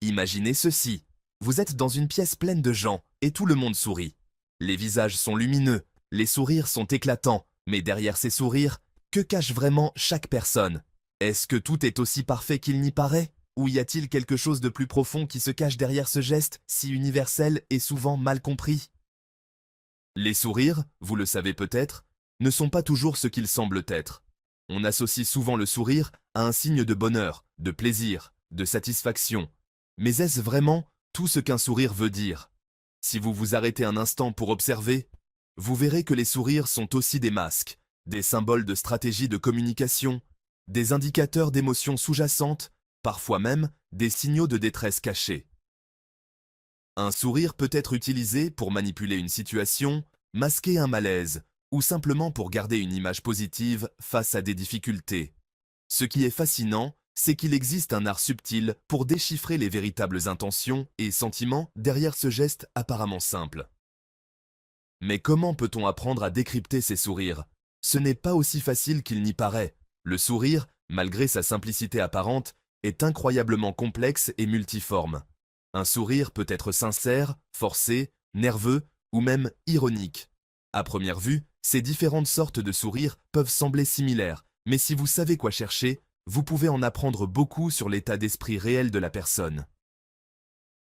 Imaginez ceci. Vous êtes dans une pièce pleine de gens et tout le monde sourit. Les visages sont lumineux, les sourires sont éclatants, mais derrière ces sourires, que cache vraiment chaque personne? Est-ce que tout est aussi parfait qu'il n'y paraît? Ou y a-t-il quelque chose de plus profond qui se cache derrière ce geste si universel et souvent mal compris? Les sourires, vous le savez peut-être, ne sont pas toujours ce qu'ils semblent être. On associe souvent le sourire à un signe de bonheur, de plaisir, de satisfaction. Mais est-ce vraiment tout ce qu'un sourire veut dire? Si vous vous arrêtez un instant pour observer, vous verrez que les sourires sont aussi des masques, des symboles de stratégie de communication, des indicateurs d'émotions sous-jacentes, parfois même des signaux de détresse cachés. Un sourire peut être utilisé pour manipuler une situation, masquer un malaise, ou simplement pour garder une image positive face à des difficultés. Ce qui est fascinant, c'est qu'il existe un art subtil pour déchiffrer les véritables intentions et sentiments derrière ce geste apparemment simple. Mais comment peut-on apprendre à décrypter ces sourires? Ce n'est pas aussi facile qu'il n'y paraît. Le sourire, malgré sa simplicité apparente, est incroyablement complexe et multiforme. Un sourire peut être sincère, forcé, nerveux ou même ironique. À première vue, ces différentes sortes de sourires peuvent sembler similaires, mais si vous savez quoi chercher, vous pouvez en apprendre beaucoup sur l'état d'esprit réel de la personne.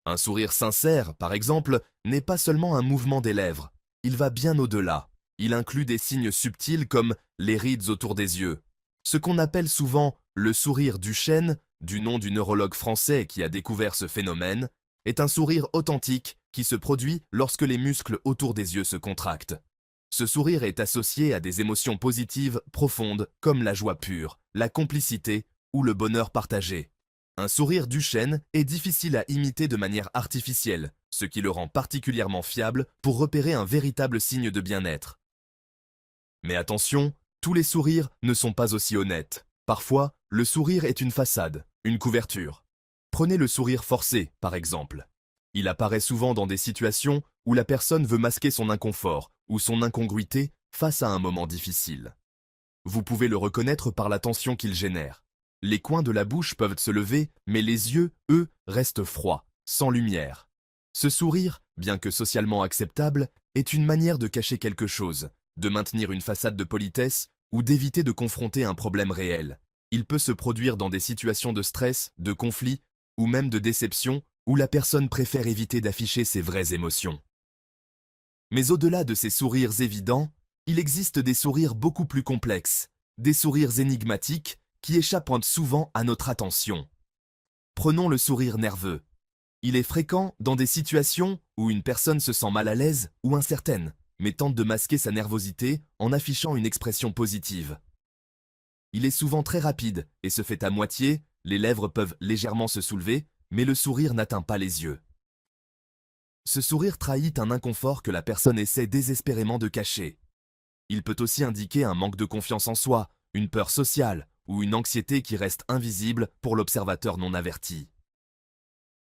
Un sourire sincère, par exemple, n'est pas seulement un mouvement des lèvres. Il va bien au-delà. Il inclut des signes subtils comme les rides autour des yeux. Ce qu'on appelle souvent le sourire Duchenne, du nom du neurologue français qui a découvert ce phénomène, est un sourire authentique qui se produit lorsque les muscles autour des yeux se contractent. Ce sourire est associé à des émotions positives profondes comme la joie pure, la complicité ou le bonheur partagé. Un sourire Duchenne est difficile à imiter de manière artificielle, ce qui le rend particulièrement fiable pour repérer un véritable signe de bien-être. Mais attention, tous les sourires ne sont pas aussi honnêtes. Parfois, le sourire est une façade, une couverture. Prenez le sourire forcé, par exemple. Il apparaît souvent dans des situations où la personne veut masquer son inconfort ou son incongruité face à un moment difficile. Vous pouvez le reconnaître par la tension qu'il génère. Les coins de la bouche peuvent se lever, mais les yeux, eux, restent froids, sans lumière. Ce sourire, bien que socialement acceptable, est une manière de cacher quelque chose, de maintenir une façade de politesse ou d'éviter de confronter un problème réel. Il peut se produire dans des situations de stress, de conflit ou même de déception où la personne préfère éviter d'afficher ses vraies émotions. Mais au-delà de ces sourires évidents, il existe des sourires beaucoup plus complexes, des sourires énigmatiques qui échappent souvent à notre attention. Prenons le sourire nerveux. Il est fréquent dans des situations où une personne se sent mal à l'aise ou incertaine, mais tente de masquer sa nervosité en affichant une expression positive. Il est souvent très rapide et se fait à moitié, les lèvres peuvent légèrement se soulever, mais le sourire n'atteint pas les yeux. Ce sourire trahit un inconfort que la personne essaie désespérément de cacher. Il peut aussi indiquer un manque de confiance en soi, une peur sociale ou une anxiété qui reste invisible pour l'observateur non averti.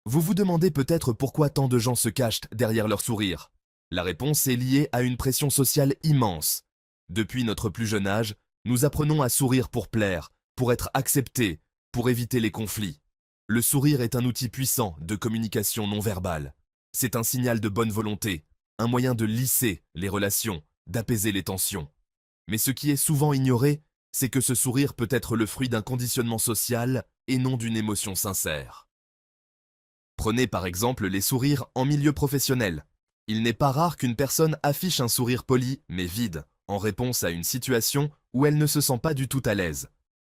Vous vous demandez peut-être pourquoi tant de gens se cachent derrière leur sourire. La réponse est liée à une pression sociale immense. Depuis notre plus jeune âge, nous apprenons à sourire pour plaire, pour être acceptés, pour éviter les conflits. Le sourire est un outil puissant de communication non verbale. C'est un signal de bonne volonté, un moyen de lisser les relations, d'apaiser les tensions. Mais ce qui est souvent ignoré, c'est que ce sourire peut être le fruit d'un conditionnement social et non d'une émotion sincère. Prenez par exemple les sourires en milieu professionnel. Il n'est pas rare qu'une personne affiche un sourire poli mais vide, en réponse à une situation où elle ne se sent pas du tout à l'aise.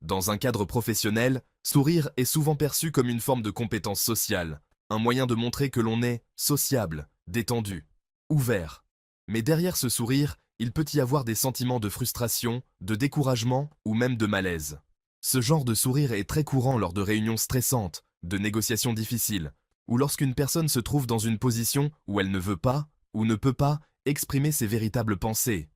Dans un cadre professionnel, sourire est souvent perçu comme une forme de compétence sociale, un moyen de montrer que l'on est sociable, détendu, ouvert. Mais derrière ce sourire, il peut y avoir des sentiments de frustration, de découragement ou même de malaise. Ce genre de sourire est très courant lors de réunions stressantes, de négociations difficiles, ou lorsqu'une personne se trouve dans une position où elle ne veut pas ou ne peut pas exprimer ses véritables pensées.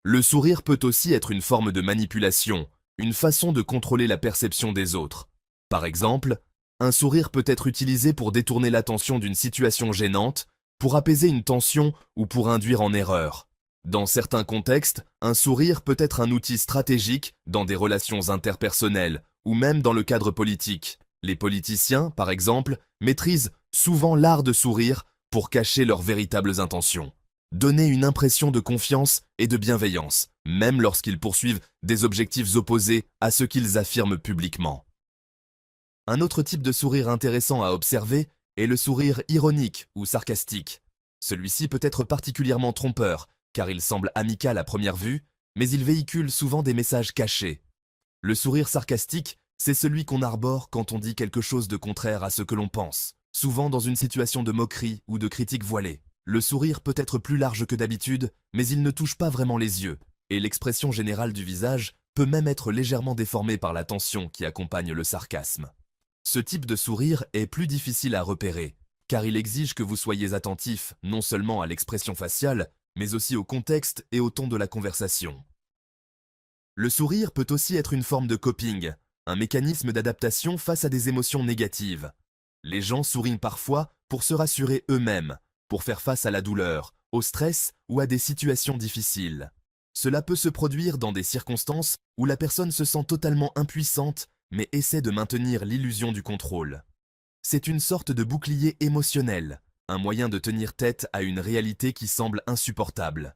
Le sourire peut aussi être une forme de manipulation, une façon de contrôler la perception des autres. Par exemple, un sourire peut être utilisé pour détourner l'attention d'une situation gênante, pour apaiser une tension ou pour induire en erreur. Dans certains contextes, un sourire peut être un outil stratégique dans des relations interpersonnelles ou même dans le cadre politique. Les politiciens, par exemple, maîtrisent souvent l'art de sourire pour cacher leurs véritables intentions. Donner une impression de confiance et de bienveillance, même lorsqu'ils poursuivent des objectifs opposés à ce qu'ils affirment publiquement. Un autre type de sourire intéressant à observer est le sourire ironique ou sarcastique. Celui-ci peut être particulièrement trompeur, car il semble amical à première vue, mais il véhicule souvent des messages cachés. Le sourire sarcastique, c'est celui qu'on arbore quand on dit quelque chose de contraire à ce que l'on pense, souvent dans une situation de moquerie ou de critique voilée. Le sourire peut être plus large que d'habitude, mais il ne touche pas vraiment les yeux, et l'expression générale du visage peut même être légèrement déformée par la tension qui accompagne le sarcasme. Ce type de sourire est plus difficile à repérer, car il exige que vous soyez attentif non seulement à l'expression faciale, mais aussi au contexte et au ton de la conversation. Le sourire peut aussi être une forme de coping, un mécanisme d'adaptation face à des émotions négatives. Les gens sourient parfois pour se rassurer eux-mêmes, pour faire face à la douleur, au stress ou à des situations difficiles. Cela peut se produire dans des circonstances où la personne se sent totalement impuissante mais essaie de maintenir l'illusion du contrôle. C'est une sorte de bouclier émotionnel, un moyen de tenir tête à une réalité qui semble insupportable.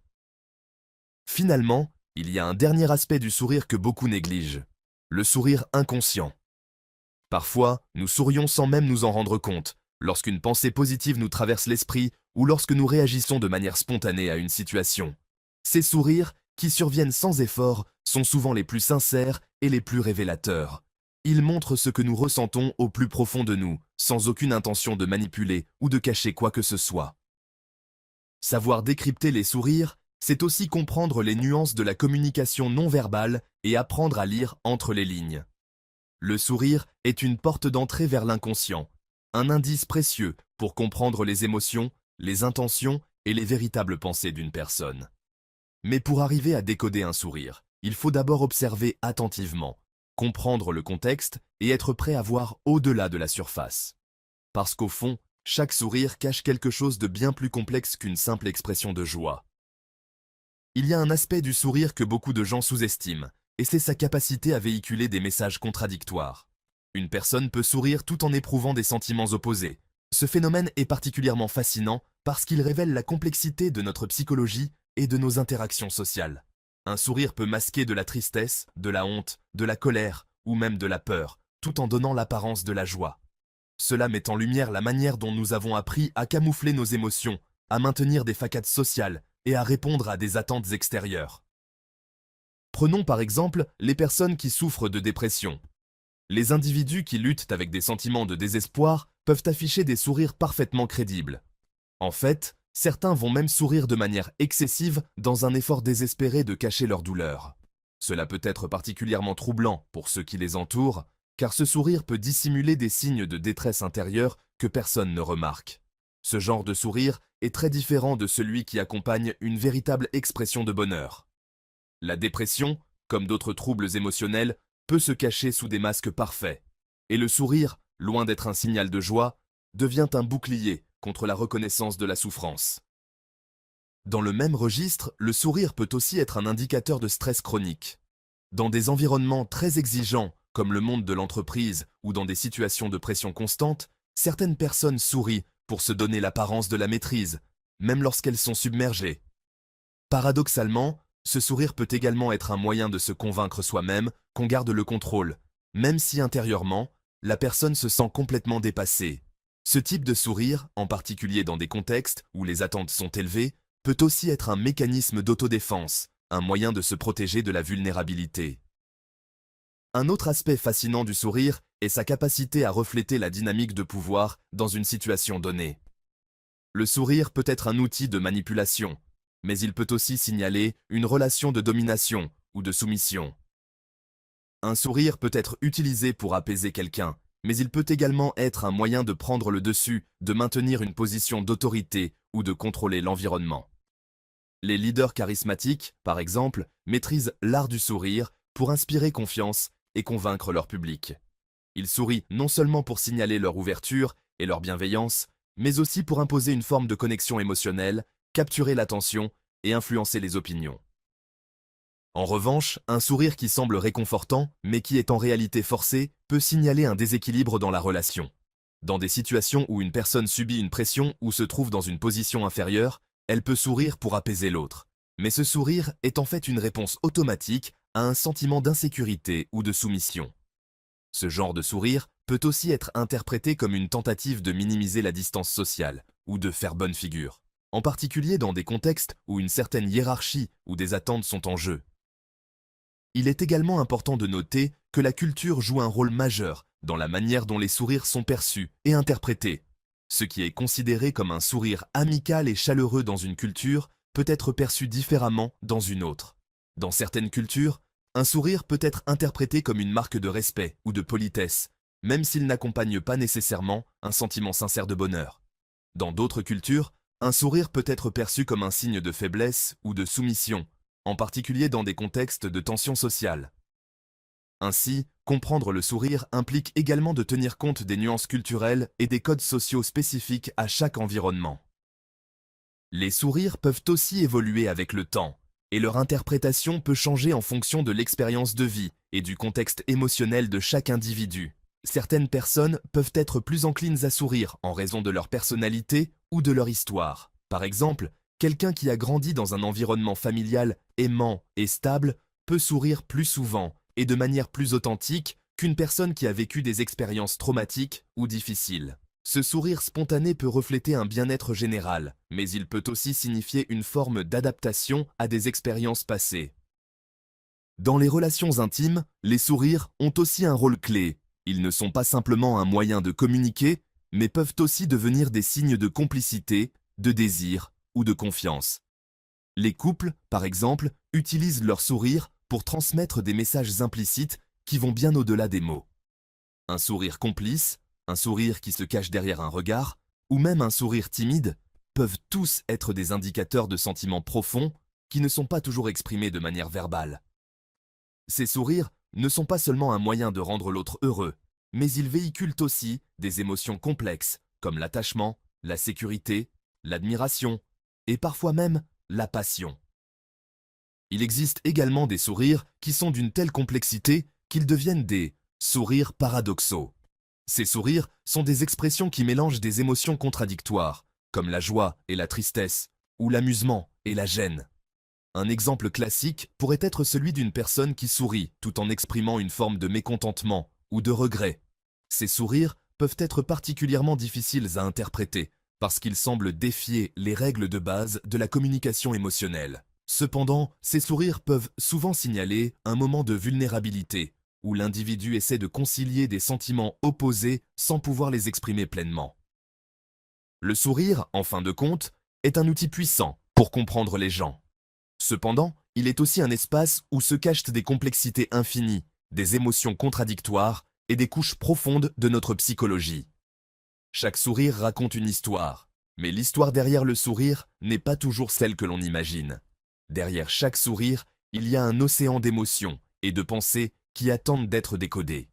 Finalement, il y a un dernier aspect du sourire que beaucoup négligent, le sourire inconscient. Parfois, nous sourions sans même nous en rendre compte, lorsqu'une pensée positive nous traverse l'esprit ou lorsque nous réagissons de manière spontanée à une situation. Ces sourires, qui surviennent sans effort, sont souvent les plus sincères et les plus révélateurs. Ils montrent ce que nous ressentons au plus profond de nous, sans aucune intention de manipuler ou de cacher quoi que ce soit. Savoir décrypter les sourires, c'est aussi comprendre les nuances de la communication non verbale et apprendre à lire entre les lignes. Le sourire est une porte d'entrée vers l'inconscient, un indice précieux pour comprendre les émotions, les intentions et les véritables pensées d'une personne. Mais pour arriver à décoder un sourire, il faut d'abord observer attentivement, comprendre le contexte et être prêt à voir au-delà de la surface. Parce qu'au fond, chaque sourire cache quelque chose de bien plus complexe qu'une simple expression de joie. Il y a un aspect du sourire que beaucoup de gens sous-estiment, et c'est sa capacité à véhiculer des messages contradictoires. Une personne peut sourire tout en éprouvant des sentiments opposés. Ce phénomène est particulièrement fascinant parce qu'il révèle la complexité de notre psychologie et de nos interactions sociales. Un sourire peut masquer de la tristesse, de la honte, de la colère ou même de la peur, tout en donnant l'apparence de la joie. Cela met en lumière la manière dont nous avons appris à camoufler nos émotions, à maintenir des facades sociales et à répondre à des attentes extérieures. Prenons par exemple les personnes qui souffrent de dépression. Les individus qui luttent avec des sentiments de désespoir peuvent afficher des sourires parfaitement crédibles. En fait, certains vont même sourire de manière excessive dans un effort désespéré de cacher leur douleur. Cela peut être particulièrement troublant pour ceux qui les entourent, car ce sourire peut dissimuler des signes de détresse intérieure que personne ne remarque. Ce genre de sourire est très différent de celui qui accompagne une véritable expression de bonheur. La dépression, comme d'autres troubles émotionnels, peut se cacher sous des masques parfaits. Et le sourire, loin d'être un signal de joie, devient un bouclier contre la reconnaissance de la souffrance. Dans le même registre, le sourire peut aussi être un indicateur de stress chronique. Dans des environnements très exigeants, comme le monde de l'entreprise ou dans des situations de pression constante, certaines personnes sourient pour se donner l'apparence de la maîtrise, même lorsqu'elles sont submergées. Paradoxalement, ce sourire peut également être un moyen de se convaincre soi-même qu'on garde le contrôle, même si intérieurement, la personne se sent complètement dépassée. Ce type de sourire, en particulier dans des contextes où les attentes sont élevées, peut aussi être un mécanisme d'autodéfense, un moyen de se protéger de la vulnérabilité. Un autre aspect fascinant du sourire est sa capacité à refléter la dynamique de pouvoir dans une situation donnée. Le sourire peut être un outil de manipulation, mais il peut aussi signaler une relation de domination ou de soumission. Un sourire peut être utilisé pour apaiser quelqu'un, mais il peut également être un moyen de prendre le dessus, de maintenir une position d'autorité ou de contrôler l'environnement. Les leaders charismatiques, par exemple, maîtrisent l'art du sourire pour inspirer confiance et convaincre leur public. Ils sourient non seulement pour signaler leur ouverture et leur bienveillance, mais aussi pour imposer une forme de connexion émotionnelle, capturer l'attention et influencer les opinions. En revanche, un sourire qui semble réconfortant, mais qui est en réalité forcé, peut signaler un déséquilibre dans la relation. Dans des situations où une personne subit une pression ou se trouve dans une position inférieure, elle peut sourire pour apaiser l'autre. Mais ce sourire est en fait une réponse automatique à un sentiment d'insécurité ou de soumission. Ce genre de sourire peut aussi être interprété comme une tentative de minimiser la distance sociale ou de faire bonne figure, en particulier dans des contextes où une certaine hiérarchie ou des attentes sont en jeu. Il est également important de noter que la culture joue un rôle majeur dans la manière dont les sourires sont perçus et interprétés. Ce qui est considéré comme un sourire amical et chaleureux dans une culture peut être perçu différemment dans une autre. Dans certaines cultures, un sourire peut être interprété comme une marque de respect ou de politesse, même s'il n'accompagne pas nécessairement un sentiment sincère de bonheur. Dans d'autres cultures, un sourire peut être perçu comme un signe de faiblesse ou de soumission, en particulier dans des contextes de tension sociale. Ainsi, comprendre le sourire implique également de tenir compte des nuances culturelles et des codes sociaux spécifiques à chaque environnement. Les sourires peuvent aussi évoluer avec le temps, et leur interprétation peut changer en fonction de l'expérience de vie et du contexte émotionnel de chaque individu. Certaines personnes peuvent être plus enclines à sourire en raison de leur personnalité ou de leur histoire. Par exemple, quelqu'un qui a grandi dans un environnement familial aimant et stable peut sourire plus souvent et de manière plus authentique qu'une personne qui a vécu des expériences traumatiques ou difficiles. Ce sourire spontané peut refléter un bien-être général, mais il peut aussi signifier une forme d'adaptation à des expériences passées. Dans les relations intimes, les sourires ont aussi un rôle clé. Ils ne sont pas simplement un moyen de communiquer, mais peuvent aussi devenir des signes de complicité, de désir ou de confiance. Les couples, par exemple, utilisent leur sourire pour transmettre des messages implicites qui vont bien au-delà des mots. Un sourire complice, un sourire qui se cache derrière un regard, ou même un sourire timide, peuvent tous être des indicateurs de sentiments profonds qui ne sont pas toujours exprimés de manière verbale. Ces sourires ne sont pas seulement un moyen de rendre l'autre heureux, mais ils véhiculent aussi des émotions complexes comme l'attachement, la sécurité, l'admiration et parfois même la passion. Il existe également des sourires qui sont d'une telle complexité qu'ils deviennent des sourires paradoxaux. Ces sourires sont des expressions qui mélangent des émotions contradictoires, comme la joie et la tristesse, ou l'amusement et la gêne. Un exemple classique pourrait être celui d'une personne qui sourit tout en exprimant une forme de mécontentement ou de regret. Ces sourires peuvent être particulièrement difficiles à interpréter parce qu'ils semblent défier les règles de base de la communication émotionnelle. Cependant, ces sourires peuvent souvent signaler un moment de vulnérabilité, où l'individu essaie de concilier des sentiments opposés sans pouvoir les exprimer pleinement. Le sourire, en fin de compte, est un outil puissant pour comprendre les gens. Cependant, il est aussi un espace où se cachent des complexités infinies, des émotions contradictoires et des couches profondes de notre psychologie. Chaque sourire raconte une histoire, mais l'histoire derrière le sourire n'est pas toujours celle que l'on imagine. Derrière chaque sourire, il y a un océan d'émotions et de pensées qui attendent d'être décodées.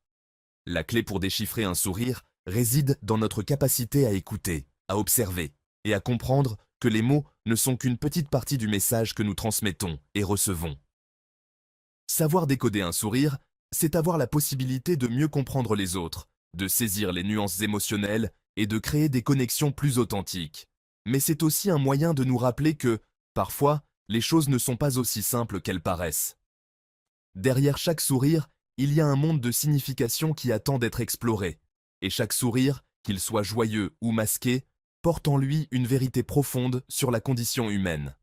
La clé pour déchiffrer un sourire réside dans notre capacité à écouter, à observer et à comprendre que les mots ne sont qu'une petite partie du message que nous transmettons et recevons. Savoir décoder un sourire, c'est avoir la possibilité de mieux comprendre les autres, de saisir les nuances émotionnelles et de créer des connexions plus authentiques. Mais c'est aussi un moyen de nous rappeler que, parfois, les choses ne sont pas aussi simples qu'elles paraissent. Derrière chaque sourire, il y a un monde de signification qui attend d'être exploré, et chaque sourire, qu'il soit joyeux ou masqué, porte en lui une vérité profonde sur la condition humaine.